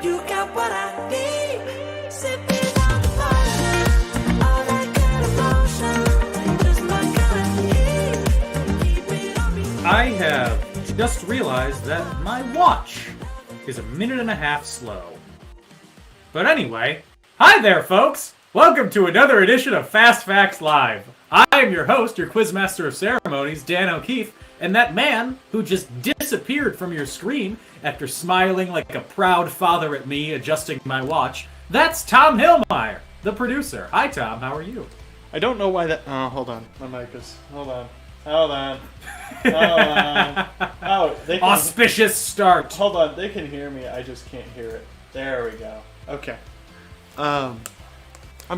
You got what I need. Sipping on the potion. All that good emotion. Just my kind of heat. Keep it on me. I have just realized that my watch is a minute and a half slow. But anyway, hi there, folks! Welcome to another edition of Fast Facts Live. I am your host, your Quizmaster of Ceremonies, Dan O'Keefe, and that man who just disappeared from your screen after smiling like a proud father at me adjusting my watch, that's Tom Hillmeyer, the producer. Hi, Tom. How are you? I don't know why that... Oh, hold on. My mic is... Hold on. Oh, they can... Auspicious start. Hold on. They can hear me. I just can't hear it. There we go. Okay. I'm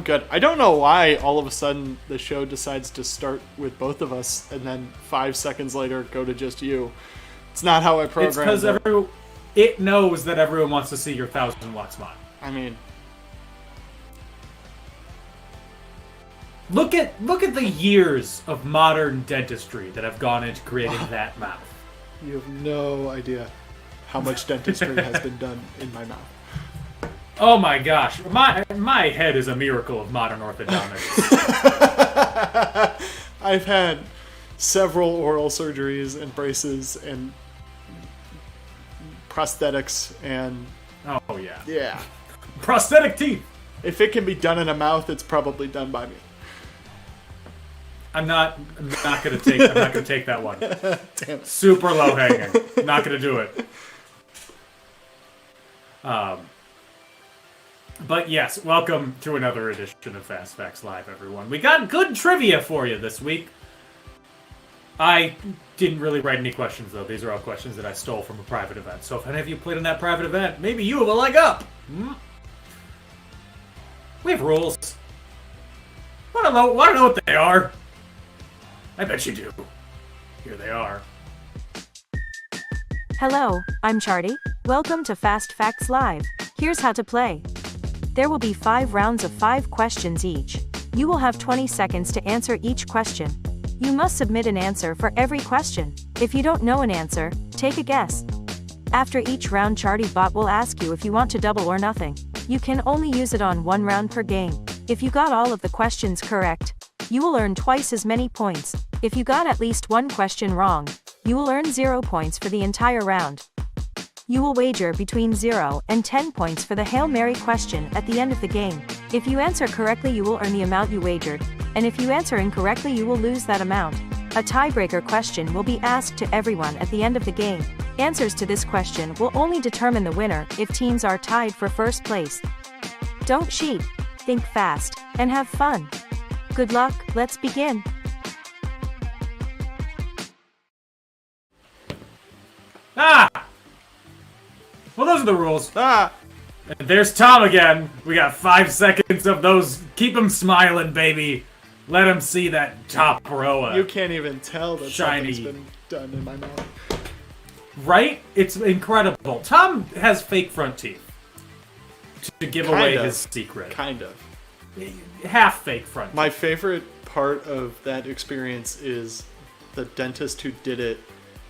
good. I don't know why all of a sudden the show decides to start with both of us and then 5 seconds later go to just you. It's not how I programmed it. It's because it knows that everyone wants to see your 1,000-watt smile. I mean... Look at the years of modern dentistry that have gone into creating that mouth. You have no idea how much dentistry has been done in my mouth. Oh my gosh, my head is a miracle of modern orthodontics. I've had several oral surgeries and braces and prosthetics and... Oh yeah. Yeah. Prosthetic teeth! If it can be done in a mouth, it's probably done by me. I'm not gonna take that one. Damn it. Super low hanging. Not gonna do it. But yes, welcome to another edition of Fast Facts Live, everyone. We got good trivia for you this week. I didn't really write any questions, though. These are all questions that I stole from a private event. So if any of you played in that private event, maybe you have a leg up. We have rules. Want to know what they are? I bet you do. Here they are. Hello, I'm Charty. Welcome to Fast Facts Live. Here's how to play. There will be 5 rounds of 5 questions each. You will have 20 seconds to answer each question. You must submit an answer for every question. If you don't know an answer, take a guess. After each round, Charty Bot will ask you if you want to double or nothing. You can only use it on 1 round per game. If you got all of the questions correct, you will earn twice as many points. If you got at least 1 question wrong, you will earn 0 points for the entire round. You will wager between 0 and 10 points for the Hail Mary question at the end of the game. If you answer correctly, you will earn the amount you wagered, and if you answer incorrectly, you will lose that amount. A tiebreaker question will be asked to everyone at the end of the game. Answers to this question will only determine the winner if teams are tied for first place. Don't cheat, think fast, and have fun. Good luck, let's begin. Well, those are the rules. Ah! And there's Tom again. We got 5 seconds of those. Keep him smiling, baby. Let him see that top row. You can't even tell that shiny. something's been done in my mouth. Right? It's incredible. Tom has fake front teeth to give away his secret. Kind of. Half fake front teeth. My favorite part of that experience is the dentist who did it.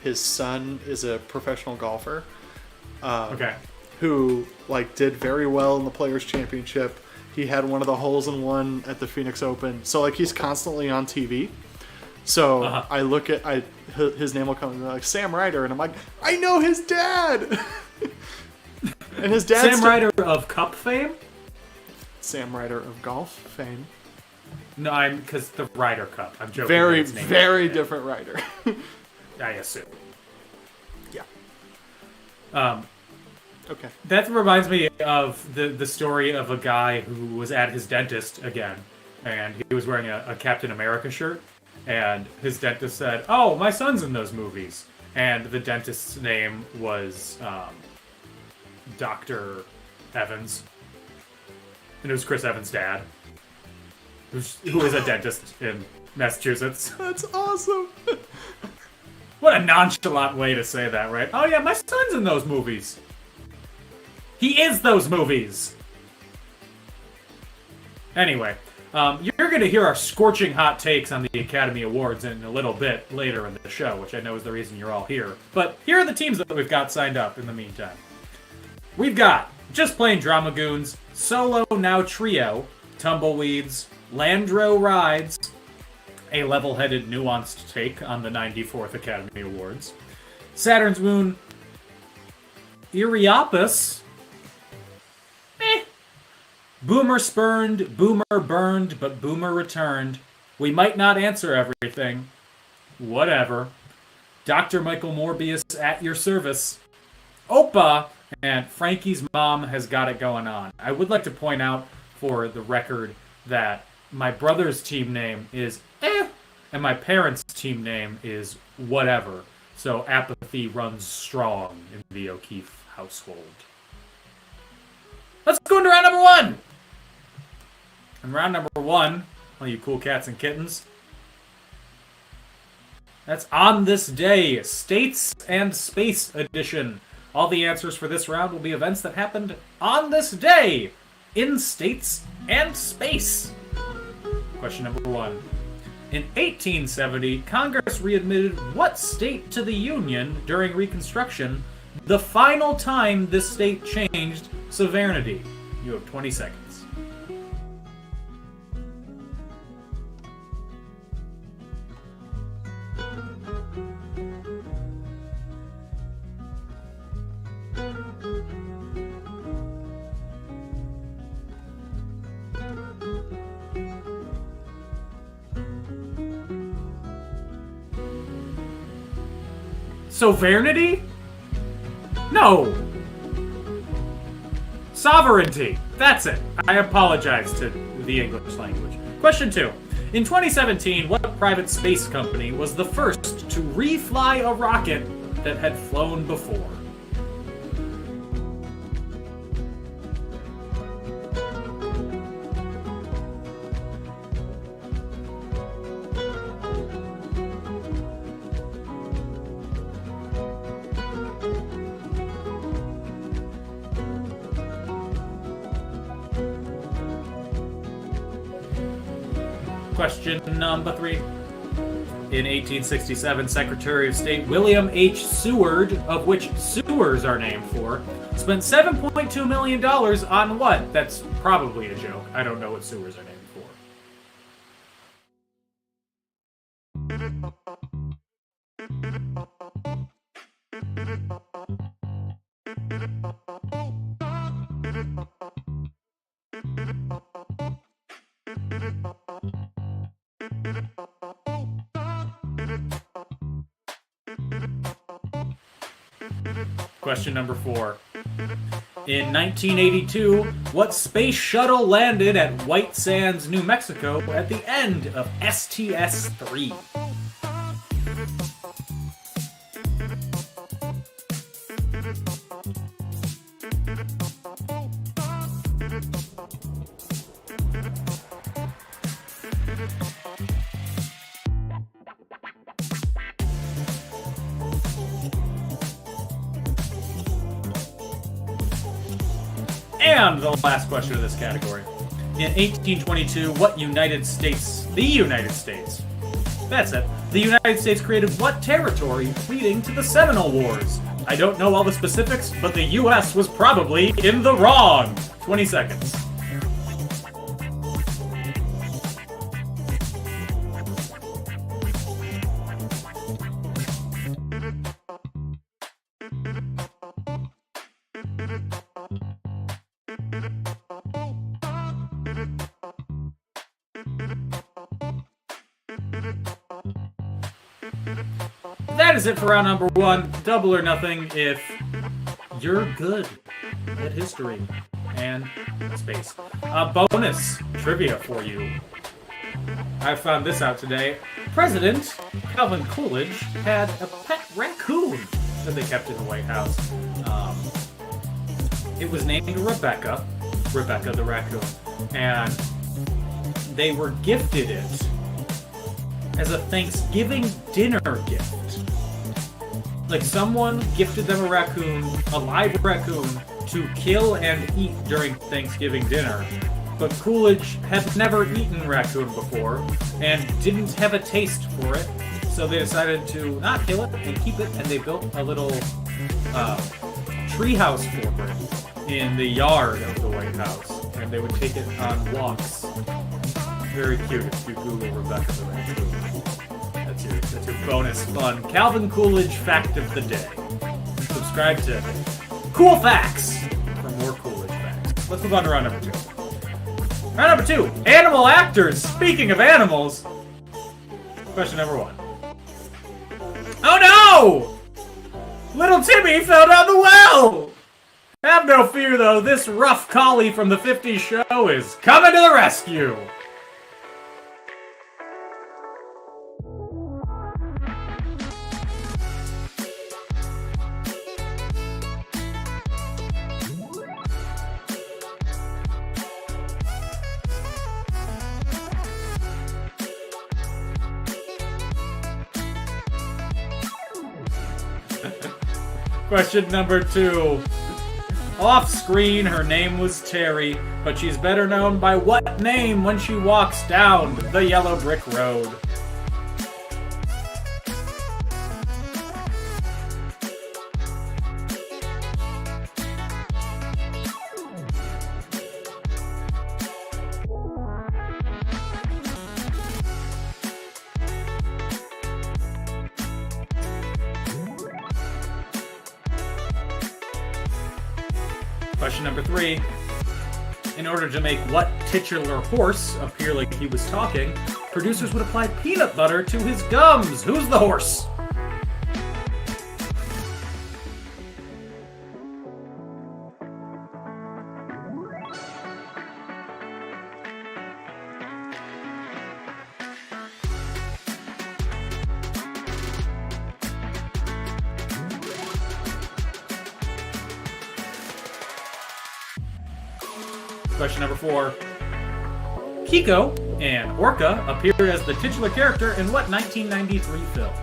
His son is a professional golfer. Okay. Who did very well in the Players Championship. He had one of the holes-in-one at the Phoenix Open. So he's constantly on TV. So I look at his name will come and like Sam Ryder, and I'm like, I know his dad. And his dad. Sam Ryder of Cup fame. Sam Ryder of golf fame. No, because the Ryder Cup. I'm joking. Very, very different Ryder. I assume. Yeah. Okay. That reminds me of the story of a guy who was at his dentist again, and he was wearing a Captain America shirt, and his dentist said, "Oh, my son's in those movies," and the dentist's name was Dr. Evans, and it was Chris Evans' dad, who is a dentist in Massachusetts. That's awesome. What a nonchalant way to say that, right? Oh yeah, my son's in those movies. He is those movies. Anyway, you're going to hear our scorching hot takes on the Academy Awards in a little bit later in the show, which I know is the reason you're all here. But here are the teams that we've got signed up in the meantime. We've got Just Plain Dramagoons, Solo Now Trio, Tumbleweeds, Landro Rides, a level-headed, nuanced take on the 94th Academy Awards, Saturn's Moon, Iriopus, Boomer Spurned, Boomer Burned, but Boomer Returned, We Might Not Answer Everything, Whatever, Dr. Michael Morbius at Your Service, Opa, and Frankie's Mom Has Got It Going On. I would like to point out for the record that my brother's team name is and my parents' team name is Whatever. So apathy runs strong in the O'Keefe household. Let's go into round number 1! And round number 1, all you cool cats and kittens, that's On This Day, States and Space Edition. All the answers for this round will be events that happened on this day in states and space. Question number 1. In 1870, Congress readmitted what state to the Union during Reconstruction, the final time this state changed sovereignty? You have 20 seconds. Sovereignty? No. Sovereignty. That's it. I apologize to the English language. Question 2. In 2017, what private space company was the first to refly a rocket that had flown before? Question number 3. In 1867, Secretary of State William H. Seward, of which sewers are named for, spent $7.2 million on what? That's probably a joke. I don't know what sewers are named for. Question number 4. In 1982, what space shuttle landed at White Sands, New Mexico at the end of STS-3? And the last question of this category. In 1822, what United States, that's it, the United States created what territory leading to the Seminole Wars? I don't know all the specifics, but the U.S. was probably in the wrong. 20 seconds. That is it for round number 1. Double or nothing if you're good at history and space. Bonus trivia for you. I found this out today. President Calvin Coolidge had a pet raccoon that they kept in the White House. It was named Rebecca the raccoon, and they were gifted it as a Thanksgiving dinner gift. Like, someone gifted them a raccoon, a live raccoon, to kill and eat during Thanksgiving dinner. But Coolidge had never eaten raccoon before, and didn't have a taste for it, so they decided to not kill it and keep it, and they built a little treehouse for it in the yard of the White House, and they would take it on walks. Very cute if you Google Rebecca the Raccoon. That's your bonus fun Calvin Coolidge fact of the day. Subscribe to Cool Facts for more Coolidge facts. Let's move on to round number 2. Round number 2, animal actors. Speaking of animals, question number 1. Oh no! Little Timmy fell down the well! Have no fear though, this rough collie from the 50s show is coming to the rescue! Question number 2. Off screen, her name was Terry, but she's better known by what name when she walks down the yellow brick road? Question number 3. In order to make what titular horse appear like he was talking, producers would apply peanut butter to his gums. Who's the horse? Question number 4. Kiko and Orca appeared as the titular character in what 1993 film?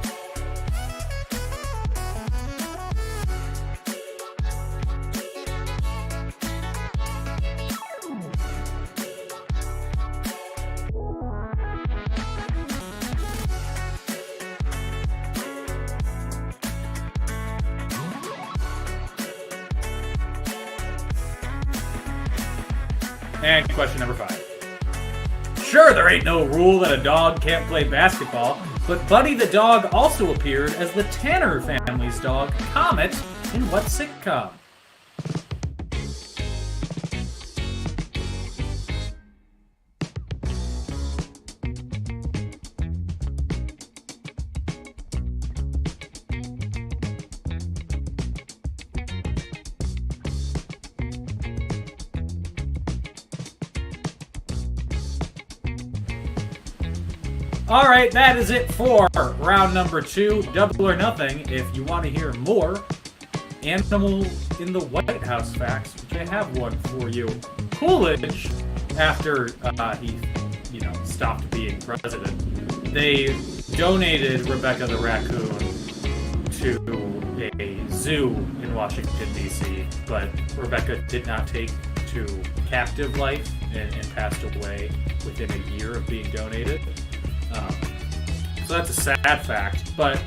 And question number 5. Sure, there ain't no rule that a dog can't play basketball, but Buddy the dog also appeared as the Tanner family's dog, Comet, in what sitcom? Alright, that is it for round number 2, Double or Nothing. If you want to hear more Animal in the White House facts, which I have one for you. Coolidge, after he, stopped being president, they donated Rebecca the Raccoon to a zoo in Washington, D.C., but Rebecca did not take to captive life and passed away within a year of being donated. So that's a sad fact, but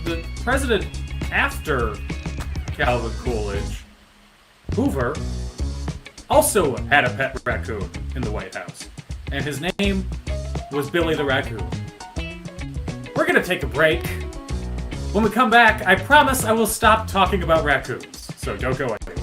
the president after Calvin Coolidge, Hoover, also had a pet raccoon in the White House, and his name was Billy the Raccoon. We're gonna take a break. When we come back, I promise I will stop talking about raccoons, so don't go anywhere.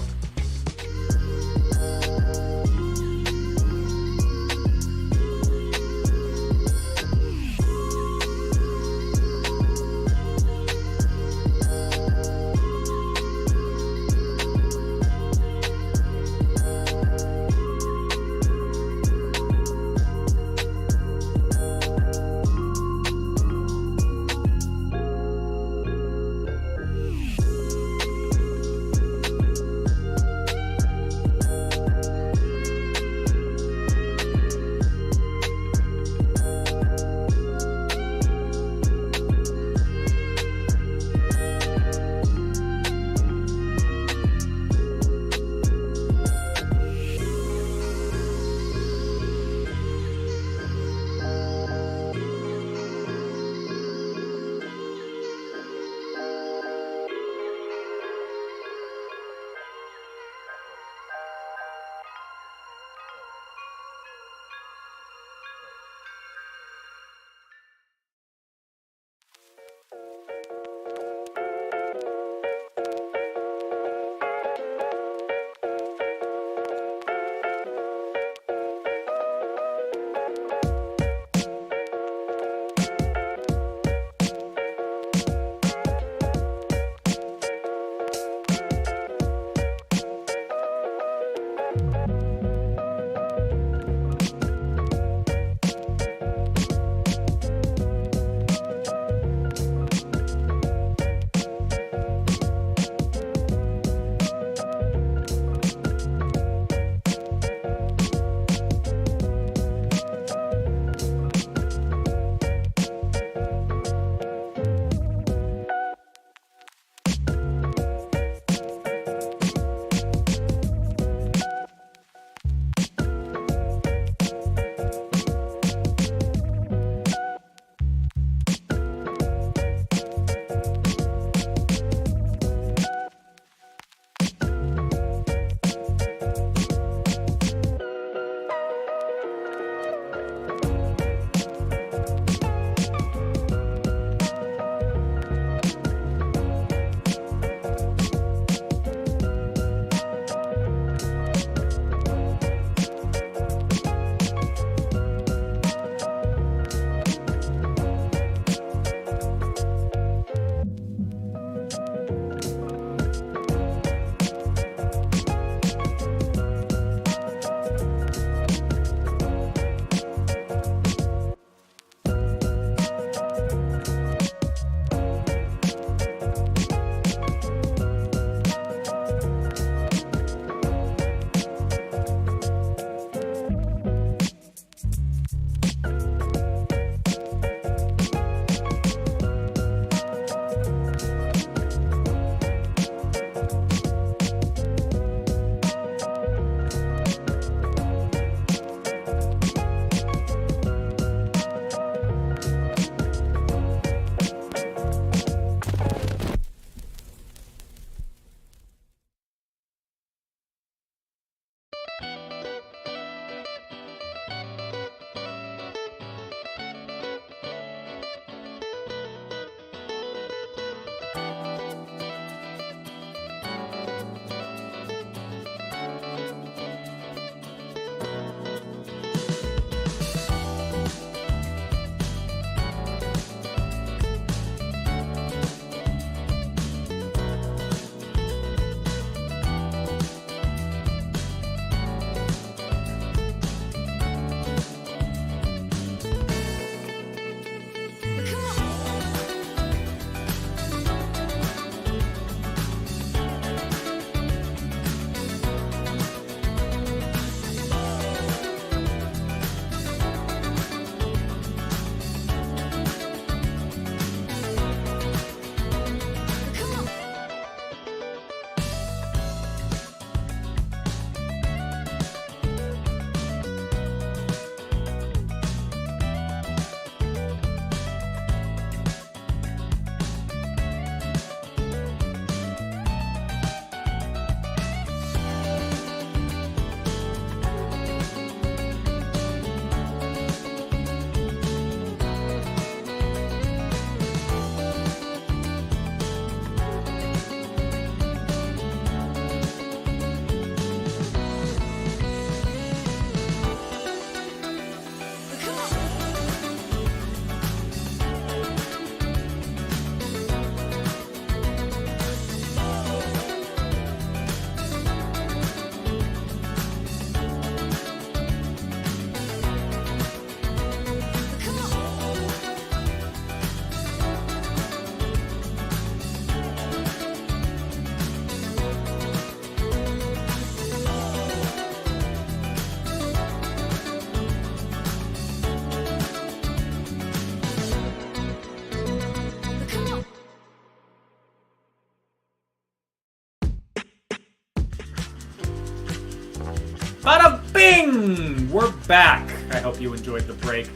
Bada bing! We're back. I hope you enjoyed the break.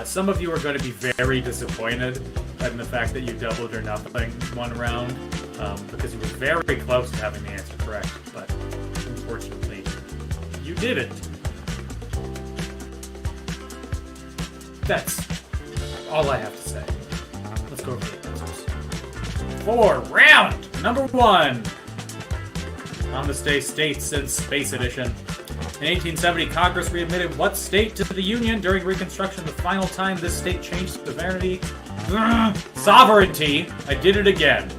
Some of you are going to be very disappointed in the fact that you doubled or nothing one round, because you were very close to having the answer correct, but unfortunately, you didn't. That's all I have to say. Let's go over the answers. For round number 1. On this day, States and Space Edition. In 1870, Congress readmitted what state to the Union during Reconstruction? The final time this state changed sovereignty. Sovereignty. I did it again.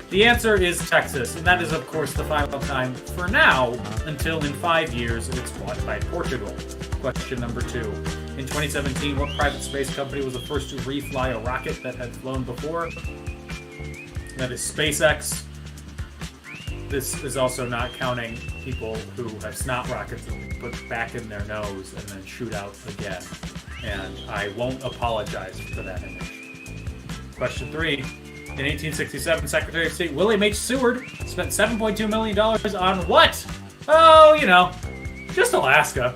The answer is Texas, and that is, of course, the final time for now, until in 5 years it's bought by Portugal. Question number 2. In 2017, what private space company was the first to refly a rocket that had flown before? That is SpaceX. This is also not counting people who have snot rockets that we put back in their nose and then shoot out again. And I won't apologize for that image. Question 3. In 1867, Secretary of State William H. Seward spent $7.2 million on what? Oh, you know, just Alaska.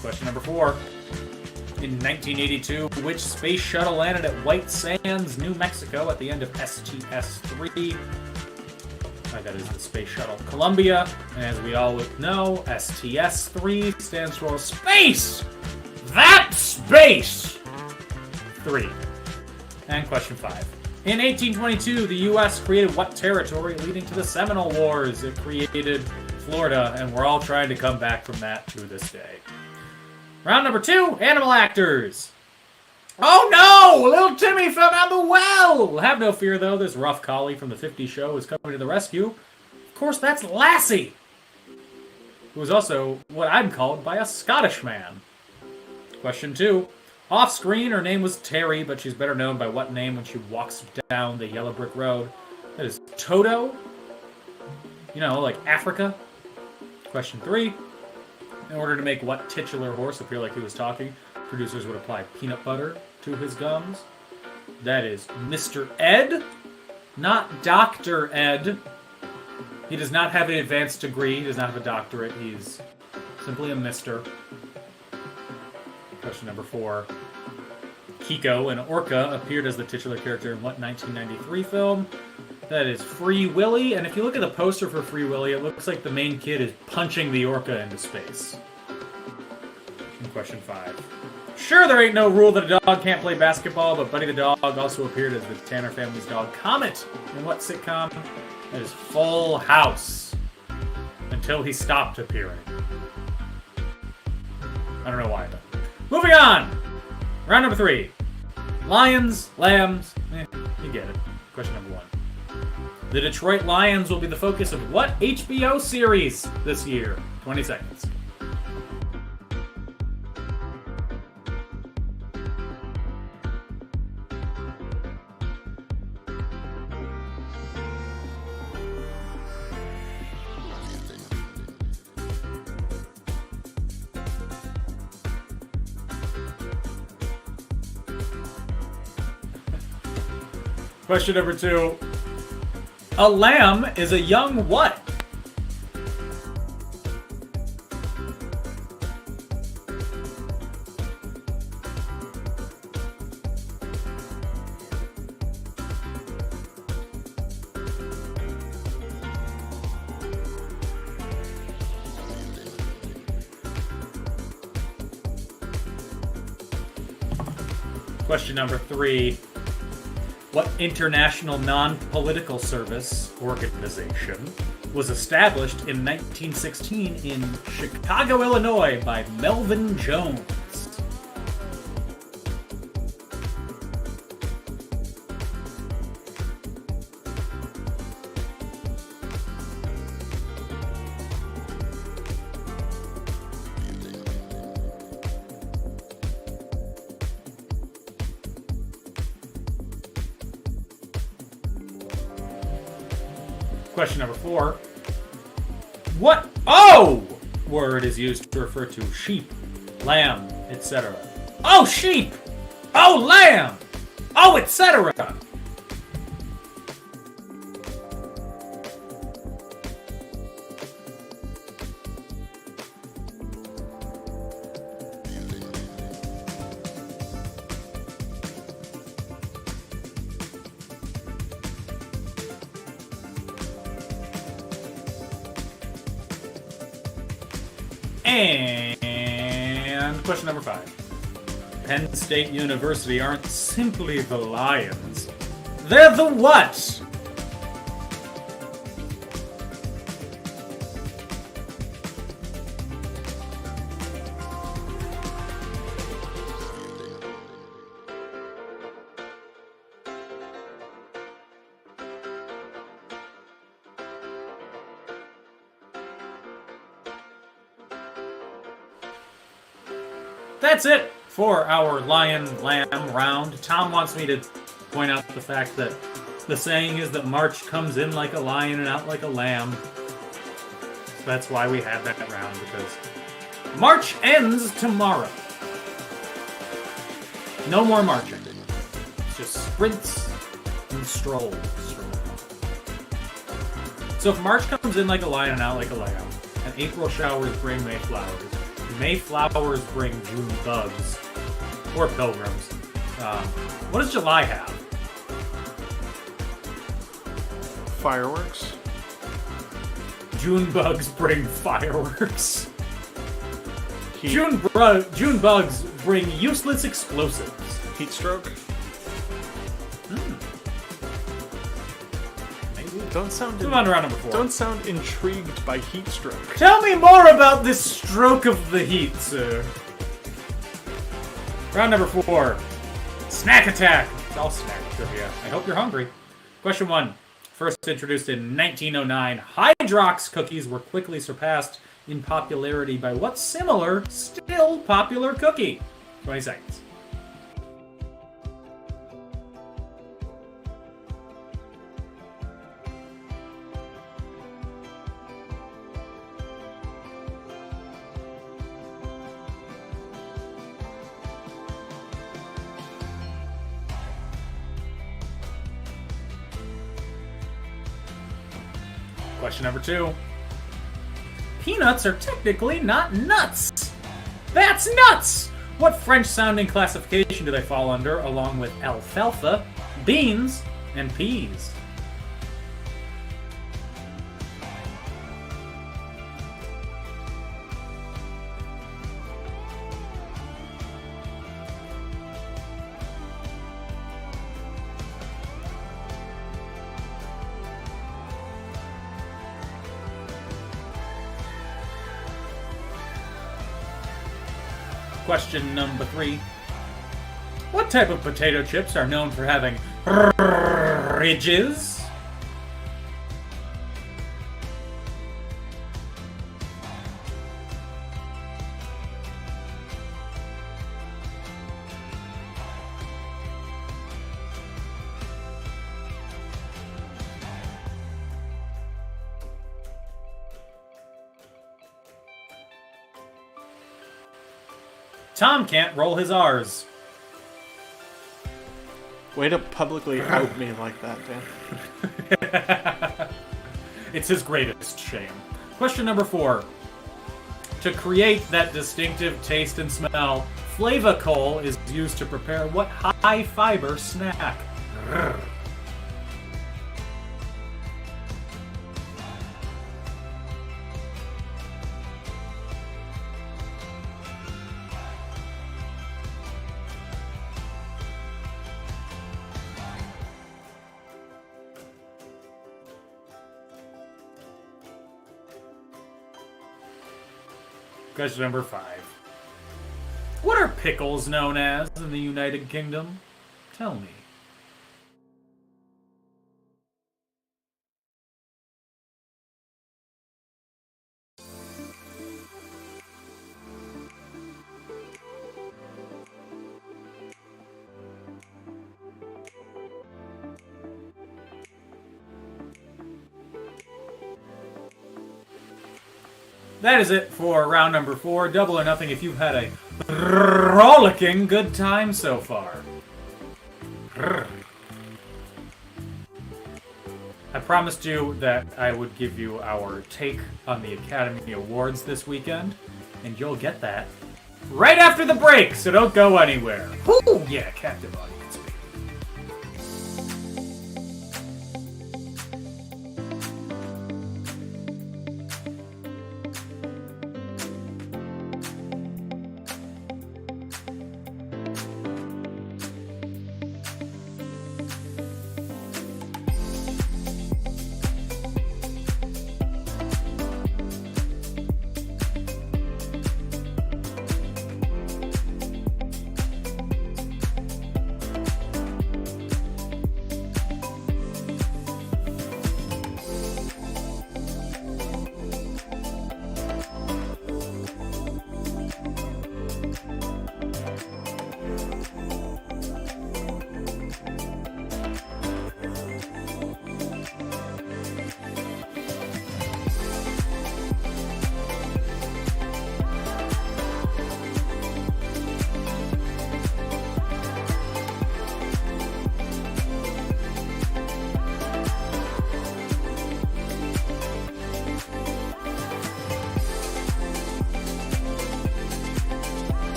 Question number 4. In 1982, which space shuttle landed at White Sands, New Mexico at the end of STS-3? That is the Space Shuttle Columbia. And as we all know, STS-3 stands for Space! That Space! 3. And question 5. In 1822, the U.S. created what territory leading to the Seminole Wars? It created Florida, and we're all trying to come back from that to this day. Round number 2, animal actors. Oh no! Little Timmy fell down the well! Have no fear, though. This rough collie from the 50s show is coming to the rescue. Of course, that's Lassie, who is also what I'm called by a Scottish man. Question 2. Off-screen, her name was Terry, but she's better known by what name when she walks down the yellow brick road? That is Toto. You know, like Africa. Question 3. In order to make what titular horse appear like he was talking, producers would apply peanut butter to his gums. That is Mr. Ed, not Dr. Ed. He does not have an advanced degree. He does not have a doctorate. He's simply a mister. Question number 4. Kiko, an orca, appeared as the titular character in what 1993 film? That is Free Willy. And if you look at the poster for Free Willy, it looks like the main kid is punching the orca into space. And question 5. Sure, there ain't no rule that a dog can't play basketball, but Buddy the dog also appeared as the Tanner family's dog Comet in what sitcom? That is Full House. Until he stopped appearing. I don't know why, though. Moving on! Round number 3. Lions, lambs, you get it. Question number 1. The Detroit Lions will be the focus of what HBO series this year? 20 seconds. Question number 2. A lamb is a young what? Question number 3. What international non-political service organization was established in 1916 in Chicago, Illinois by Melvin Jones? Question number 4. What word is used to refer to sheep, lamb, etc.? Oh, sheep! Oh, lamb! Oh, etc.! And question number 5. Penn State University aren't simply the Lions. They're the what? That's it for our Lion Lamb round. Tom wants me to point out the fact that the saying is that March comes in like a lion and out like a lamb. So that's why we had that round, because March ends tomorrow. No more marching. It's just sprints and strolls. So if March comes in like a lion and out like a lamb, and April showers bring May flowers, May flowers bring June bugs, or pilgrims. What does July have? Fireworks. June bugs bring fireworks. Heat. June bugs bring useless explosives. Heat stroke. Don't sound. Move on to round number 4. Don't sound intrigued by heat stroke. Tell me more about this stroke of the heat, sir. Round number 4. Snack attack. It's all snack trivia. I hope you're hungry. Question 1. First introduced in 1909, Hydrox cookies were quickly surpassed in popularity by what similar, still popular cookie? 20 seconds. Question number 2. Peanuts are technically not nuts. That's nuts! What French-sounding classification do they fall under, along with alfalfa, beans, and peas? Question number 3. What type of potato chips are known for having ridges? Tom can't roll his R's. Way to publicly out me like that, Dan. It's his greatest shame. Question number 4. To create that distinctive taste and smell, Flavacol is used to prepare what high-fiber snack? Question number 5. What are pickles known as in the United Kingdom? Tell me. That is it for round number 4. Double or nothing if you've had a rollicking good time so far. I promised you that I would give you our take on the Academy Awards this weekend, and you'll get that right after the break, so don't go anywhere. Woo! Yeah, captive audience, baby.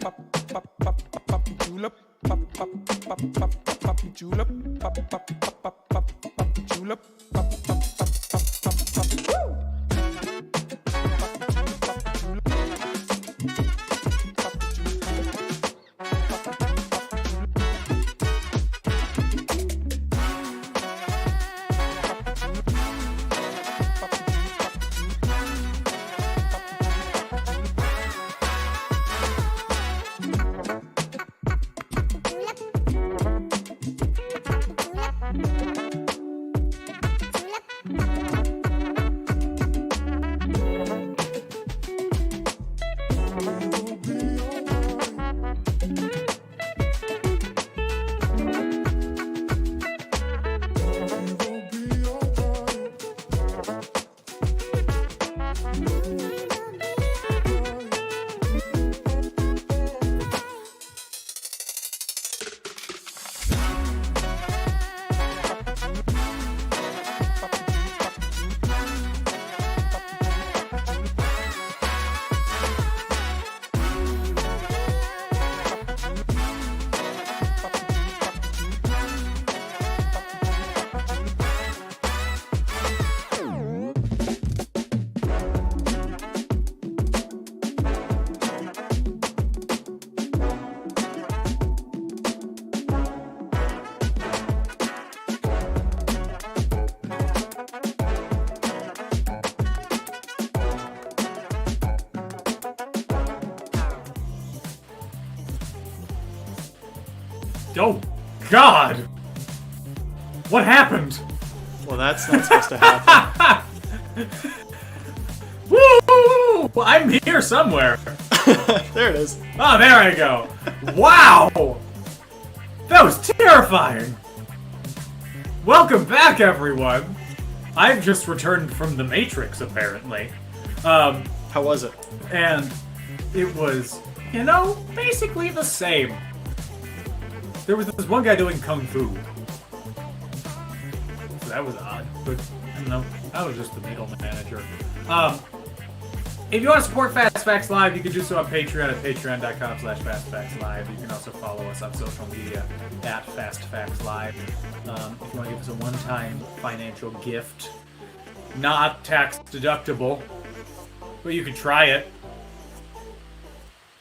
julep, julep, julep. Oh, God! What happened? Well, that's not supposed to happen. Woo! I'm here somewhere. There it is. Oh, there I go. Wow! That was terrifying! Welcome back, everyone! I've just returned from the Matrix, apparently. How was it? And it was, basically the same. There was this one guy doing Kung Fu. So that was odd, but, I was just the middle manager. If you want to support Fast Facts Live, you can do so on Patreon at patreon.com/FastFactsLive. You can also follow us on social media at Fast Facts Live. If you want to give us a one-time financial gift, not tax deductible, but you can try it.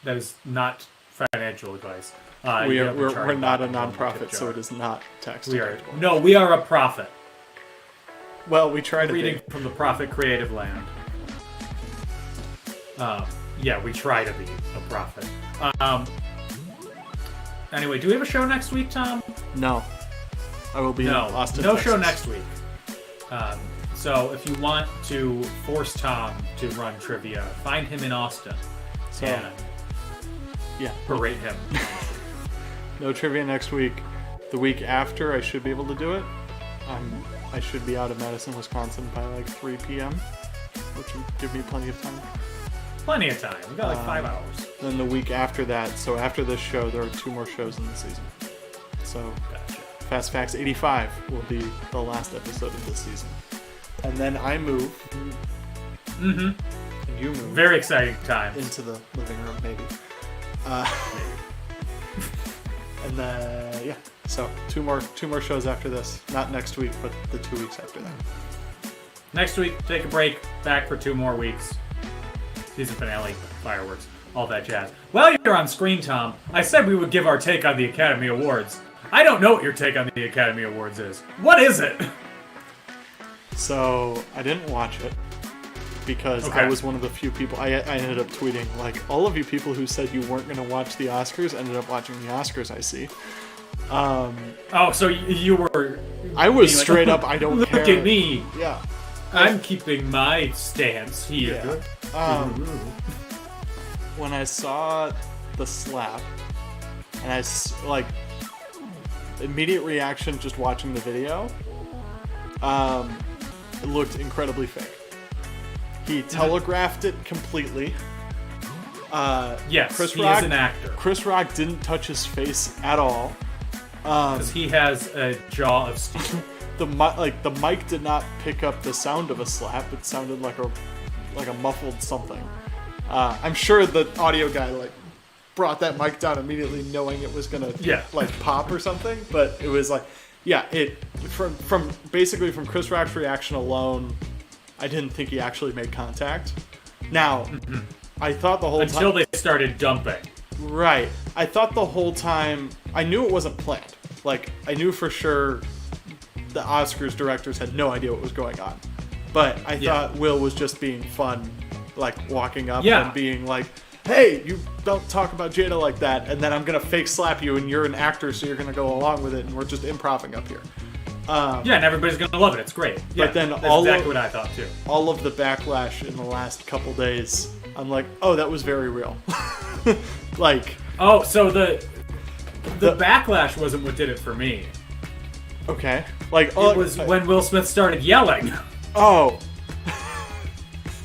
That is not financial advice. We're not a non-profit, so it is not tax deductible. We are a profit. Well, we try to Reading from the Prophet Creative Land. We try to be a prophet. Anyway, do we have a show next week, Tom? No. I will be in Austin, No Texas. show next week. So if you want to force Tom to run trivia, find him in Austin. And berate him. No trivia next week. The week after, I should be able to do it. I should be out of Madison, Wisconsin by like 3 p.m., which would give me plenty of time. Plenty of time. We got like 5 hours. Then the week after that, so after this show, there are 2 more shows in the season. So, Gotcha. Fast Facts 85 will be the last episode of this season. And then I move. Mm-hmm. And you move. Very exciting time. Into the living room, maybe. And then, so 2 more shows after this. Not next week, but the 2 weeks after that. Next week, take a break. Back for 2 more weeks. Season finale, fireworks, all that jazz. While you're on screen, Tom, I said we would give our take on the Academy Awards. I don't know what your take on the Academy Awards is. What is it? So, I didn't watch it because I was one of the few people. I ended up tweeting, like, all of you people who said you weren't going to watch the Oscars ended up watching the Oscars, I see. So you were... I was straight up, I don't care. Look at me. Yeah. I'm keeping my stance here. Yeah. When I saw the slap, and immediate reaction just watching the video, it looked incredibly fake. He telegraphed it completely. Yes, he Rock, is an actor. Chris Rock didn't touch his face at all. Because he has a jaw of steel. The mic did not pick up the sound of a slap. It sounded like a muffled something. I'm sure the audio guy brought that mic down immediately, knowing it was gonna Yeah. like pop or something. But it was like, yeah, it from basically from Chris Rock's reaction alone, I didn't think he actually made contact. Now, I thought the whole time Until they started dumping. right, I thought the whole time I knew it wasn't planned. Like I knew for sure the Oscars directors had no idea what was going on. But I thought Will was just being fun, like walking up and being like, hey, you don't talk about Jada like that, and then I'm going to fake slap you, and you're an actor, so you're going to go along with it, and we're just improvising up here. Yeah, and everybody's going to love it. It's great. Yeah, but then that's exactly what I thought, too. All of the backlash in the last couple days, I'm like, oh, that was very real. Like... Oh, so the backlash wasn't what did it for me. Okay. Like, It was when Will Smith started yelling. Oh.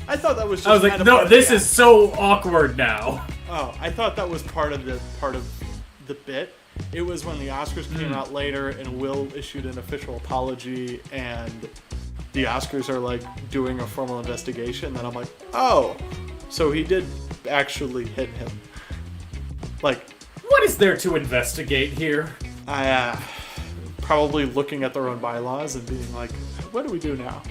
I thought that was just I was like, kind of no, part of this the is so awkward now. Oh, I thought that was part of the bit. It was when the Oscars came out later and Will issued an official apology and the Oscars are like doing a formal investigation. Then I'm like, oh, so he did actually hit him. Like, What is there to investigate here? Probably looking at their own bylaws and being like, what do we do now?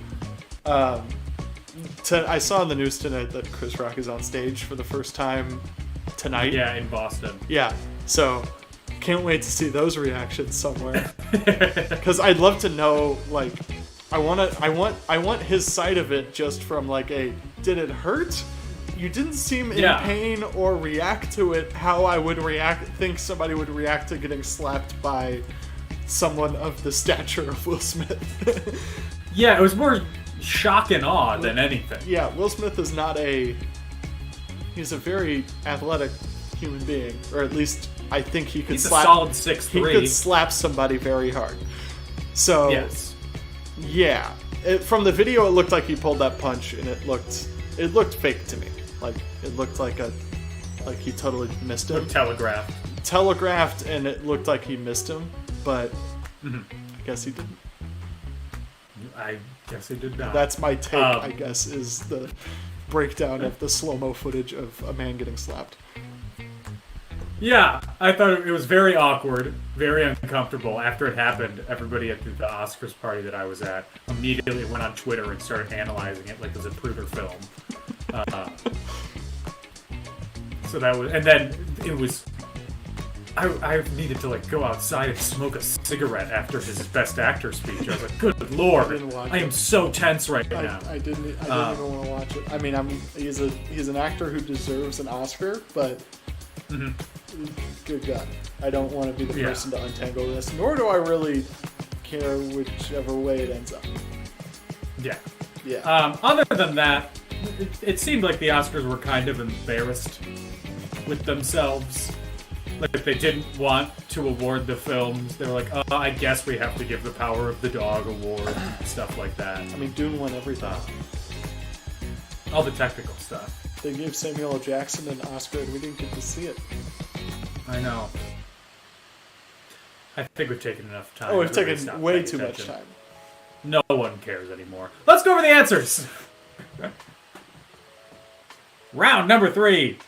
I saw in the news tonight that Chris Rock is on stage for the first time tonight. Yeah, in Boston. Yeah, so can't wait to see those reactions somewhere. Because I'd love to know, like, I want his side of it just from like a, did it hurt? You didn't seem in pain or react to it how I would think somebody would react to getting slapped by someone of the stature of Will Smith. Yeah, it was more shock and awe than anything. Yeah, Will Smith is not he's a very athletic human being, or at least I think he could He's slap. a solid 6'3". He could slap somebody very hard. So yes. Yeah, from the video it looked like he pulled that punch, and it looked fake to me. Like it looked like he totally missed him. Telegraphed, and it looked like he missed him, but I guess he didn't. I guess he did not. That's my take, I guess, is the breakdown of the slow-mo footage of a man getting slapped. Yeah, I thought it was very awkward, very uncomfortable. After it happened, everybody at the Oscars party that I was at immediately went on Twitter and started analyzing it like it was a Zapruder film. So that was, and then it was. I needed to like go outside and smoke a cigarette after his Best Actor speech. I was like, "Good Lord, I am so tense right now." I didn't even want to watch it. I mean, he's an actor who deserves an Oscar, but good God, I don't want to be the person to untangle this. Nor do I really care whichever way it ends up. Yeah. Yeah. Other than that, it seemed like the Oscars were kind of embarrassed with themselves. Like, if they didn't want to award the films, they were like, oh, I guess we have to give the Power of the Dog award, stuff like that. I mean, Dune won everything. All the technical stuff. They gave Samuel L. Jackson an Oscar, and we didn't get to see it. I know. I think we've taken enough time. Oh, we've Everybody taken stop way paying too attention. much time. No one cares anymore. Let's go over the answers! Round number 3.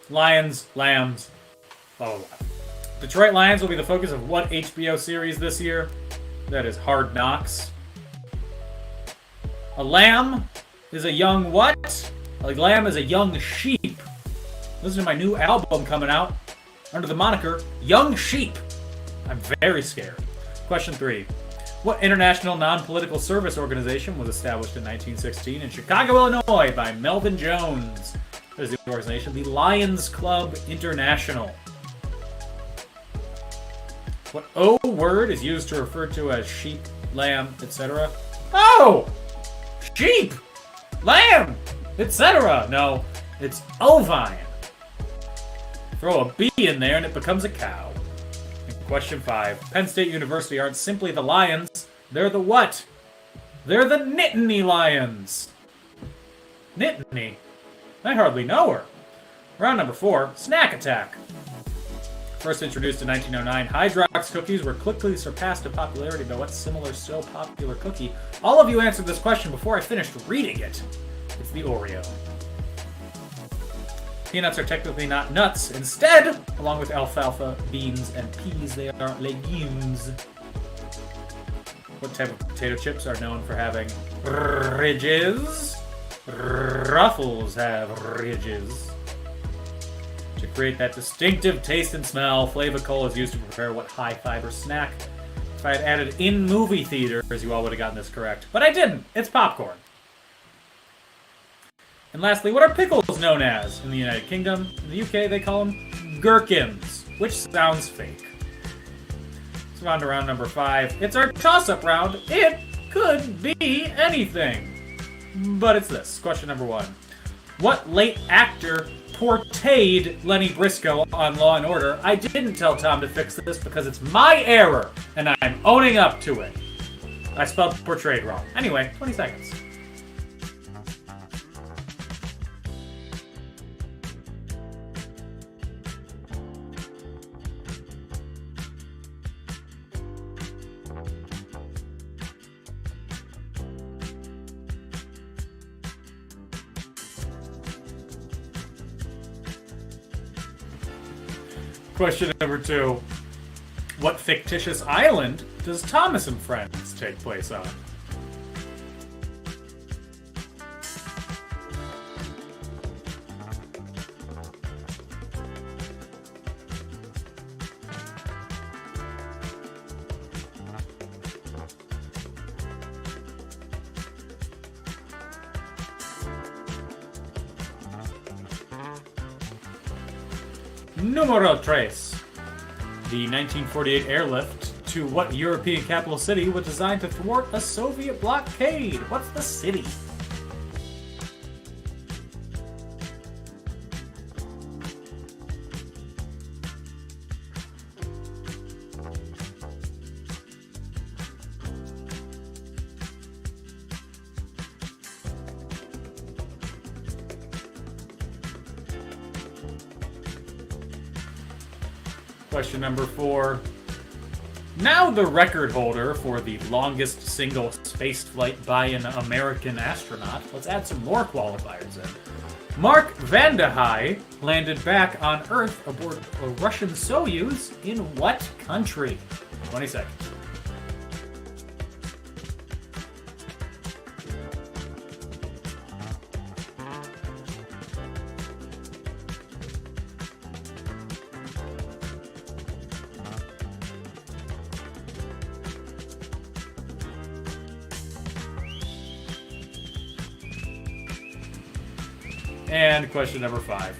Lions, Lambs, blah, blah, blah. Detroit Lions will be the focus of what HBO series this year? That is Hard Knocks. A lamb is a young what? A lamb is a young sheep. Listen to my new album coming out under the moniker Young Sheep. I'm very scared. Question 3. What international non-political service organization was established in 1916 in Chicago, Illinois by Melvin Jones? That is the organization, the Lions Club International. What O word is used to refer to as sheep, lamb, etc.? Oh! Sheep! Lamb! Etc. No, it's ovine. Throw a B in there and it becomes a cow. And question 5. Penn State University aren't simply the Lions. They're the what? They're the Nittany Lions. Nittany? I hardly know her. Round number 4. Snack Attack. First introduced in 1909, Hydrox cookies were quickly surpassed in popularity by what similar so popular cookie? All of you answered this question before I finished reading it. It's the Oreo. Peanuts are technically not nuts. Instead, along with alfalfa, beans, and peas, they are legumes. What type of potato chips are known for having ridges? Ruffles have ridges. To create that distinctive taste and smell, Flavacol is used to prepare what high-fiber snack? If I had added in movie theaters, you all would have gotten this correct. But I didn't. It's popcorn. And lastly, what are pickles known as in the United Kingdom? In the UK, they call them gherkins, which sounds fake. Let's move on to round number 5. It's our toss-up round. It could be anything. But it's this. Question number 1. What late actor portrayed Lenny Briscoe on Law & Order? I didn't tell Tom to fix this because it's my error, and I'm owning up to it. I spelled portrayed wrong. Anyway, 20 seconds. Question number 2. What fictitious island does Thomas and Friends take place on? Numero 3. The 1948 airlift to what European capital city was designed to thwart a Soviet blockade? What's the city? Question number 4. Now the record holder for the longest single space flight by an American astronaut. Let's add some more qualifiers in. Mark Vande Hei landed back on Earth aboard a Russian Soyuz in what country? 20 seconds. And question number 5.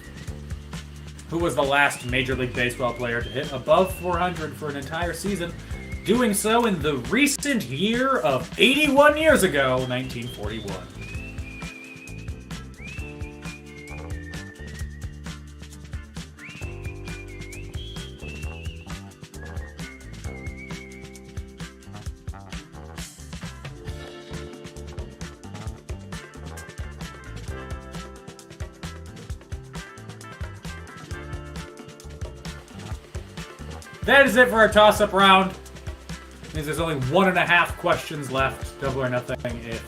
Who was the last Major League Baseball player to hit above 400 for an entire season, doing so in the recent year of 81 years ago, 1941? That is it for our toss-up round. Means there's only 1.5 questions left. Double or nothing if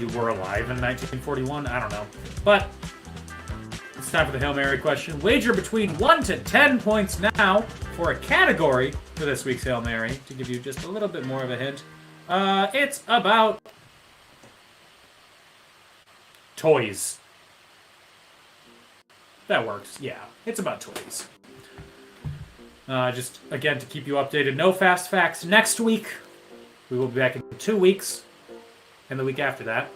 you were alive in 1941. I don't know. But it's time for the Hail Mary question. Wager between 1 to 10 points now for a category for this week's Hail Mary. To give you just a little bit more of a hint. It's about toys. That works. Yeah, it's about toys. Just, again, to keep you updated, no Fast Facts next week. We will be back in 2 weeks, and the week after that.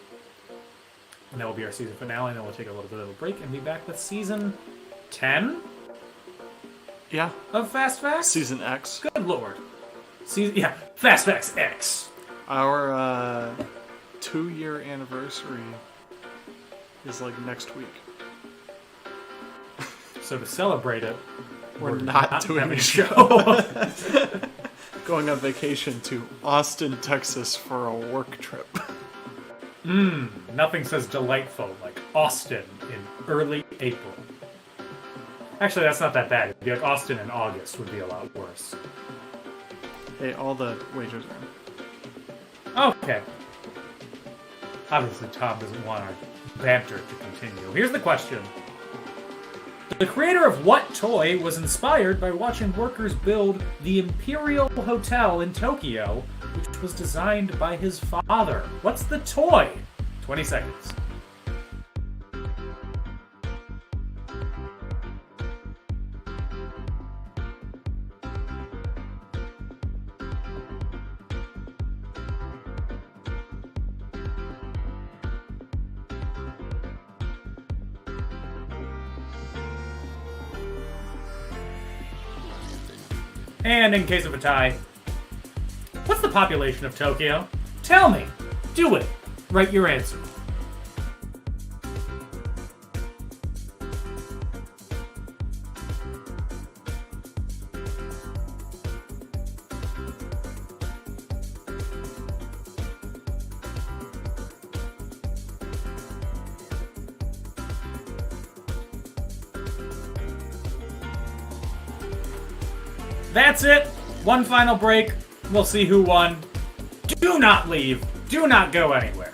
And that will be our season finale, and then we'll take a little bit of a break and be back with Season 10? Yeah. Of Fast Facts? Season X. Good lord. Fast Facts X. Our 2-year anniversary is like next week. So to celebrate it, we're not doing having a a show. Going on vacation to Austin, Texas for a work trip. Nothing says delightful like Austin in early April. Actually, that's not that bad. It'd be like Austin in August would be a lot worse. Hey, all the wagers are in. Okay. Obviously, Tom doesn't want our banter to continue. Here's the question. The creator of what toy was inspired by watching workers build the Imperial Hotel in Tokyo, which was designed by his father? What's the toy? 20 seconds. And in case of a tie, what's the population of Tokyo? Tell me. Do it. Write your answer. That's it. One final break. We'll see who won. Do not leave. Do not go anywhere.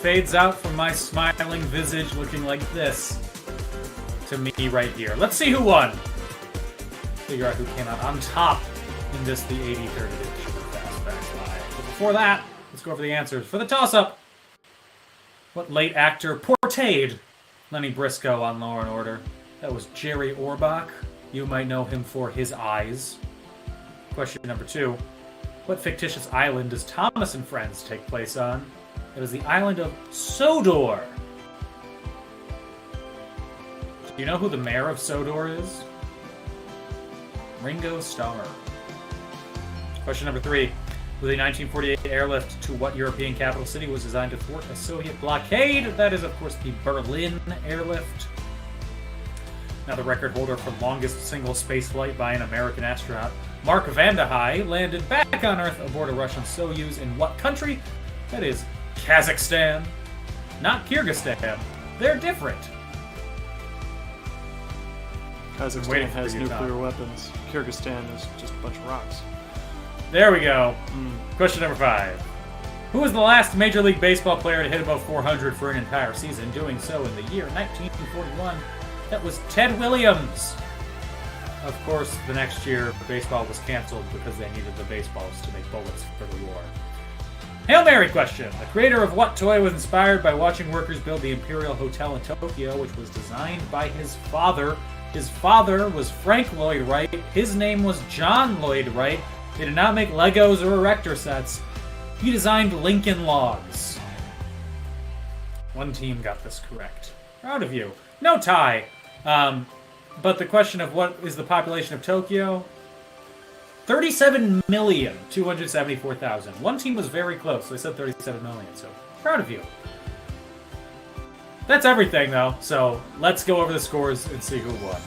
Fades out from my smiling visage looking like this to me right here. Let's see who won. Figure out who came out on top in this, the 83rd edition of Fast Facts Live. But before that, let's go over the answers. For the toss-up, what late actor portrayed Lenny Briscoe on Law & Order? That was Jerry Orbach. You might know him for his eyes. Question number 2, what fictitious island does Thomas and Friends take place on? It is the island of Sodor. Do you know who the mayor of Sodor is? Ringo Starr. Question number 3. With a 1948 airlift to what European capital city was designed to thwart a Soviet blockade? That is, of course, the Berlin airlift. Now, the record holder for longest single spaceflight by an American astronaut, Mark Vande Hei, landed back on Earth aboard a Russian Soyuz in what country? That is Kazakhstan, not Kyrgyzstan. They're different. Kazakhstan has nuclear weapons. Kyrgyzstan is just a bunch of rocks. There we go. Question number 5. Who was the last Major League Baseball player to hit above 400 for an entire season, doing so in the year 1941? That was Ted Williams. Of course, the next year, baseball was canceled because they needed the baseballs to make bullets for the war. Hail Mary question. The creator of what toy was inspired by watching workers build the Imperial Hotel in Tokyo, which was designed by his father? His father was Frank Lloyd Wright. His name was John Lloyd Wright. He did not make Legos or erector sets. He designed Lincoln Logs. One team got this correct. Proud of you. No tie. But the question of what is the population of Tokyo? 37,274,000. One team was very close. They said 37 million, so proud of you. That's everything, though, so let's go over the scores and see who won.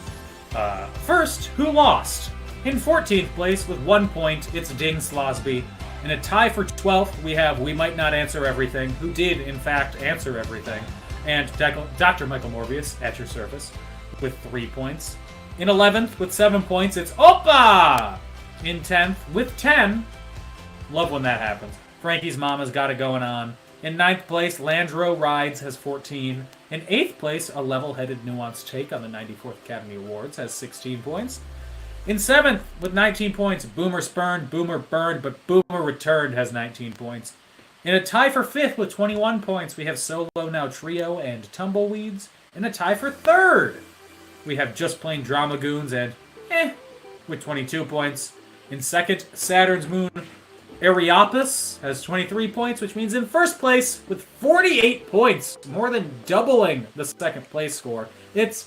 First, who lost? In 14th place with 1 point, it's Ding Slosby. In a tie for 12th, we have We Might Not Answer Everything, who did, in fact, answer everything, and Dr. Michael Morbius, at your service, with 3 points. In 11th, with 7 points, it's Oppa! In 10th, with 10, love when that happens, Frankie's Mama's Got It Going On. In 9th place, Landro Rides has 14. In 8th place, A Level-Headed Nuanced Take on the 94th Academy Awards has 16 points. In 7th, with 19 points, Boomer Spurned, Boomer Burned, but Boomer Returned has 19 points. In a tie for 5th with 21 points, we have Solo Now Trio and Tumbleweeds. In a tie for 3rd, we have Just Plain Dramagoons and with 22 points. In 2nd, Saturn's Moon Areopagus has 23 points, which means in 1st place with 48 points, more than doubling the 2nd place score. It's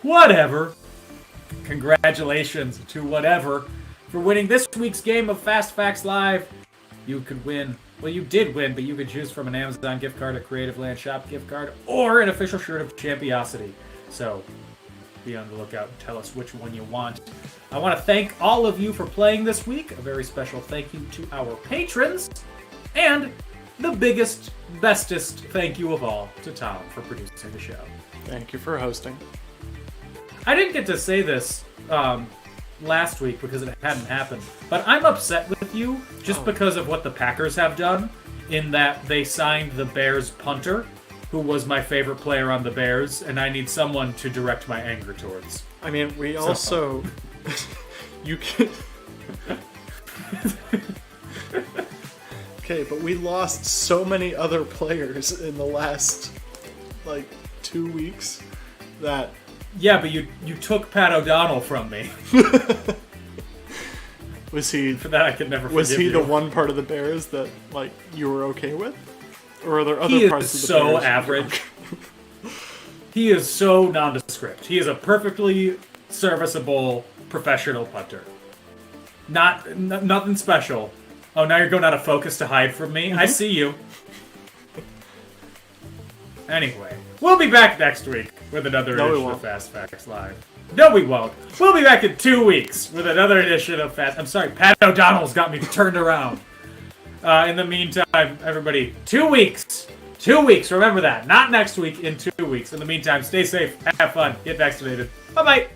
whatever. Congratulations to whatever for winning this week's game of Fast Facts Live. You could win. Well, you did win, but you could choose from an Amazon gift card, a Creative Land Shop gift card, or an official shirt of Champiosity. So be on the lookout and tell us which one you want. I want to thank all of you for playing this week. A very special thank you to our patrons. And the biggest, bestest thank you of all to Tom for producing the show. Thank you for hosting. I didn't get to say this last week because it hadn't happened, but I'm upset with you just because of what the Packers have done, in that they signed the Bears punter, who was my favorite player on the Bears, and I need someone to direct my anger towards. I mean, we also... you can... Okay, but we lost so many other players in the last, 2 weeks that... Yeah, but you took Pat O'Donnell from me. Was he... For that I could never forgive Was he you. the one part of the Bears that, you were okay with? Or are there other He parts is of the Bears? so average. He is so nondescript. He is a perfectly serviceable professional punter. Nothing special. Oh, now you're going out of focus to hide from me? I see you. Anyway, we'll be back next week with another edition of Fast Facts Live. No, we won't. We'll be back in 2 weeks with another edition of Fast... I'm sorry, Pat O'Donnell's got me turned around. In the meantime, everybody, 2 weeks. 2 weeks, remember that. Not next week, in 2 weeks. In the meantime, stay safe, have fun, get vaccinated. Bye-bye.